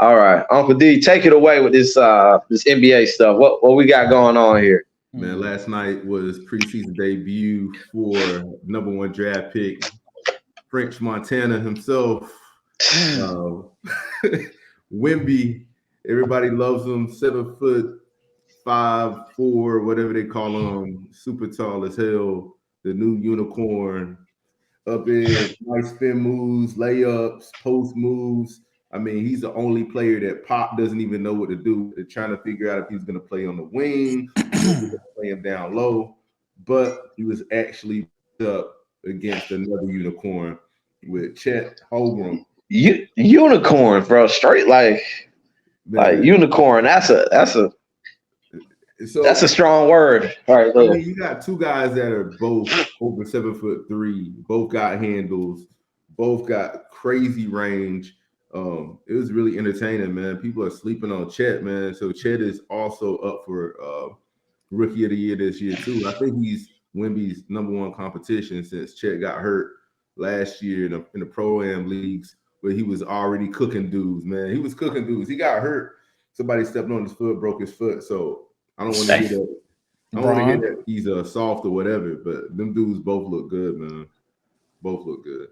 All right, Uncle D, take it away with this this NBA stuff. What we got going on here? Man, last night was preseason debut for number one draft pick, French Montana himself, uh, Wemby. Everybody loves him. 7'5", 4", whatever they call him, super tall as hell. The new unicorn. Up in nice spin moves, layups, post moves. I mean, he's the only player that Pop doesn't even know what to do. They're trying to figure out if he's going to play on the wing, or he's going to play him down low. But he was actually up against another unicorn with Chet Holmgren. Unicorn, bro, straight like unicorn. That's a strong word. All right, I mean, you got two guys that are both over 7'3", both got handles, both got crazy range. It was really entertaining, man. People are sleeping on Chet, man. So Chet is also up for Rookie of the Year this year too. I think he's Wemby's number one competition since Chet got hurt last year in the Pro-Am leagues, where he was already cooking dudes, man. He was cooking dudes. He got hurt. Somebody stepped on his foot, broke his foot. So I don't want to hear that. I don't want to hear that he's soft or whatever, but them dudes both look good, man. Both look good.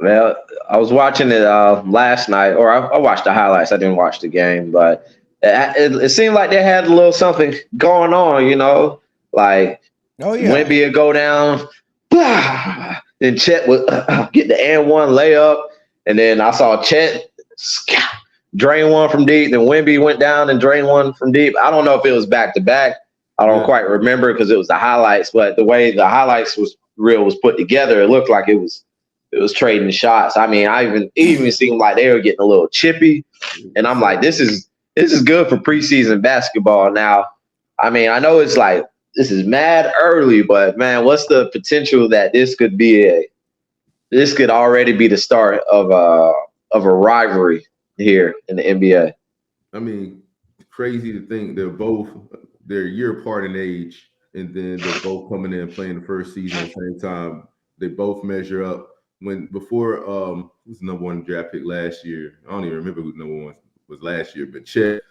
Well, I was watching it last night, or I watched the highlights. I didn't watch the game, but it seemed like they had a little something going on, you know, like Wemby would go down, blah, and Chet would get the and one layup, and then I saw Chet drain one from deep, then Wemby went down and drained one from deep. I don't know if it was back to back. I don't quite remember because it was the highlights, but the way the highlights was put together, it looked like it was trading shots. I mean, it even seemed like they were getting a little chippy, and I'm like, this is good for preseason basketball. Now, I mean, I know it's like this is mad early, but man, what's the potential that this could already be the start of a rivalry here in the NBA? I mean, crazy to think they're a year apart in age, and then they're both coming in playing the first season at the same time. They both measure up. Before who was the number one draft pick last year? I don't even remember who the number one was last year, but Chet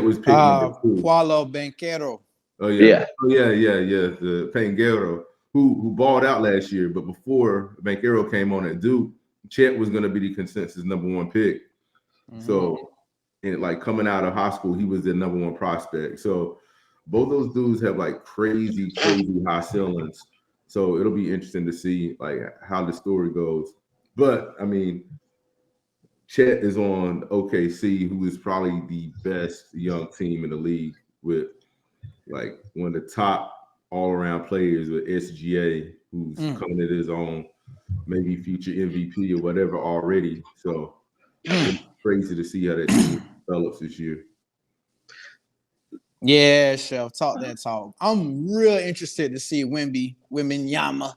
was picked number 2. Paulo Banchero. Oh yeah. The Banchero who balled out last year, but before Banchero came on at Duke, Chet was going to be the consensus number one pick. Mm-hmm. So, and like coming out of high school, he was the number one prospect. So both those dudes have like crazy high ceilings. So it'll be interesting to see like how the story goes. But I mean, Chet is on OKC, who is probably the best young team in the league with like one of the top all-around players with SGA, who's coming to his own, maybe future MVP or whatever already. So it's crazy to see how that team develops this year. Yeah, Chef, talk that talk. I'm real interested to see Wembyana.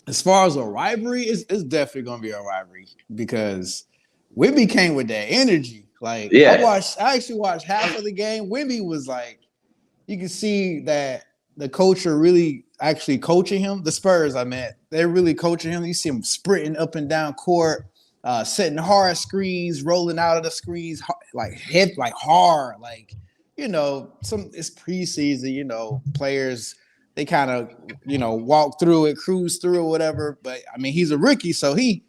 As far as a rivalry, it's definitely gonna be a rivalry because Wemby came with that energy. Like I actually watched half of the game. Wemby was like, you can see that the coach are really actually coaching him. The Spurs, they're really coaching him. You see him sprinting up and down court. Setting hard screens, rolling out of the screens, like hard, like it's preseason. Players they kind of walk through it, cruise through it, whatever. But I mean, he's a rookie, so he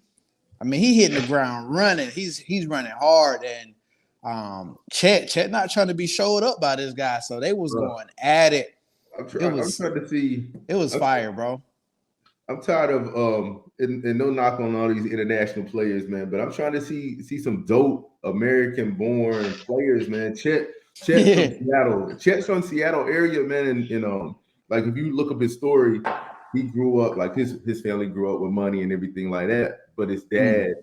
hitting the ground running. He's running hard, and Chet not trying to be showed up by this guy, so they was going at it. I'm trying to see. It was fire, bro. I'm tired of and no knock on all these international players, man, but I'm trying to see some dope American-born players, man. Chet's from Seattle. Chet's from Seattle area, man, and like if you look up his story, he grew up like his family grew up with money and everything like that, but his dad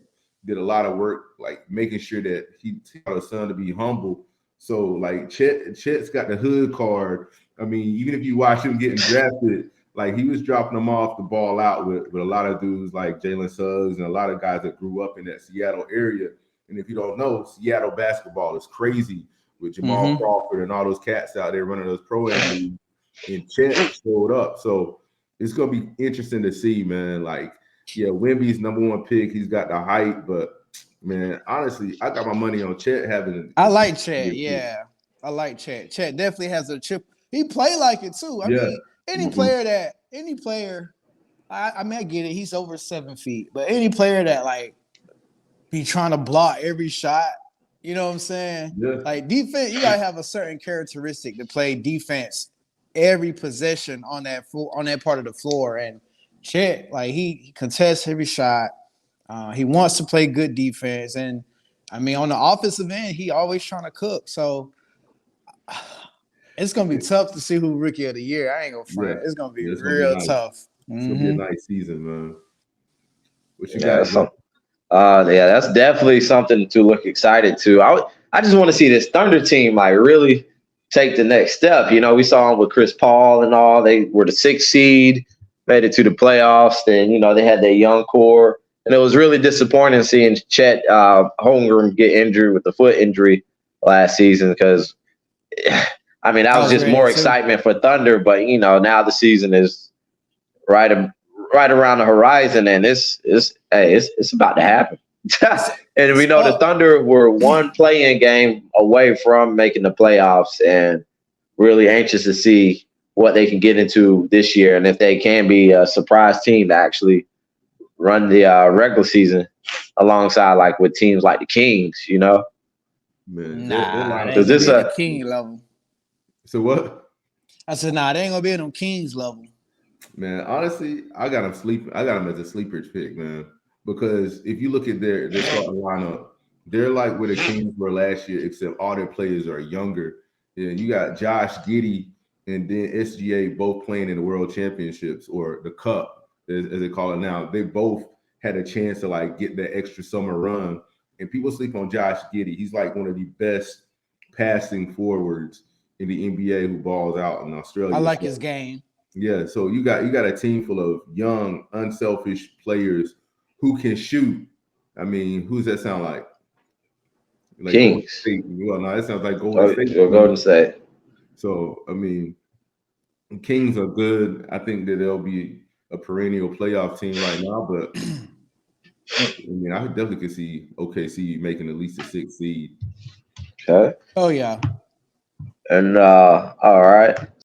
did a lot of work, like making sure that he taught his son to be humble. So like Chet's got the hood card. I mean, even if you watch him getting drafted. Like he was dropping them off the ball out with a lot of dudes like Jalen Suggs and a lot of guys that grew up in that Seattle area. And if you don't know, Seattle basketball is crazy with Jamal Crawford and all those cats out there running those pro-am leagues. And Chet showed up. So it's going to be interesting to see, man. Like, yeah, Wemby's number one pick. He's got the height, but Man, honestly, I got my money on Chet having. I like Chet. Yeah, I like Chet. Chet definitely has a chip. He play like it too. I mean, any player. I mean, I get it. He's over 7 feet, but any player that like be trying to block every shot, you know what I'm saying? Yeah. Like defense, you gotta have a certain characteristic to play defense every possession on that part of the floor. And Chet, like he contests every shot. He wants to play good defense, and I mean, on the offensive end, he always trying to cook. So it's gonna be tough to see who rookie of the year. I ain't gonna front. Yeah. It's gonna be It's real gonna be nice. tough. It's gonna be a nice season, man. What you Yeah, got? yeah, that's definitely something to look excited to. I just want to see this Thunder team like really take the next step. You know, we saw them with Chris Paul and all. They were the 6th seed, made it to the playoffs. Then, you know, they had their young core. And it was really disappointing seeing Chet Holmgren get injured with the foot injury last season because, I mean, that was just more excitement for Thunder. But, you know, now the season is right around the horizon, and it's about to happen. And we know the Thunder were one play-in game away from making the playoffs, and really anxious to see what they can get into this year, and if they can be a surprise team to actually run the regular season alongside like with teams like the Kings, you know. Man, nah, they ain't gonna be at the King level. So what? I said, nah, they ain't gonna be at no Kings level. Man, honestly, I got them sleeping. I got them as a sleeper pick, man. Because if you look at their starting lineup, they're like where the Kings were last year, except all their players are younger. Yeah, you got Josh Giddey and then SGA both playing in the World Championships or the Cup, as they call it now. They both had a chance to like get that extra summer run. And people sleep on Josh Giddey. He's like one of the best passing forwards in the NBA who balls out in Australia. I like his game. Yeah, so you got a team full of young, unselfish players who can shoot. I mean, who's that sound like? Kings. Well, no, that sounds like Golden State. Golden State. So, I mean, Kings are good. I think that they'll be a perennial playoff team right now, but I mean, I definitely could see OKC making at least a 6th seed. Okay. Oh yeah. And all right.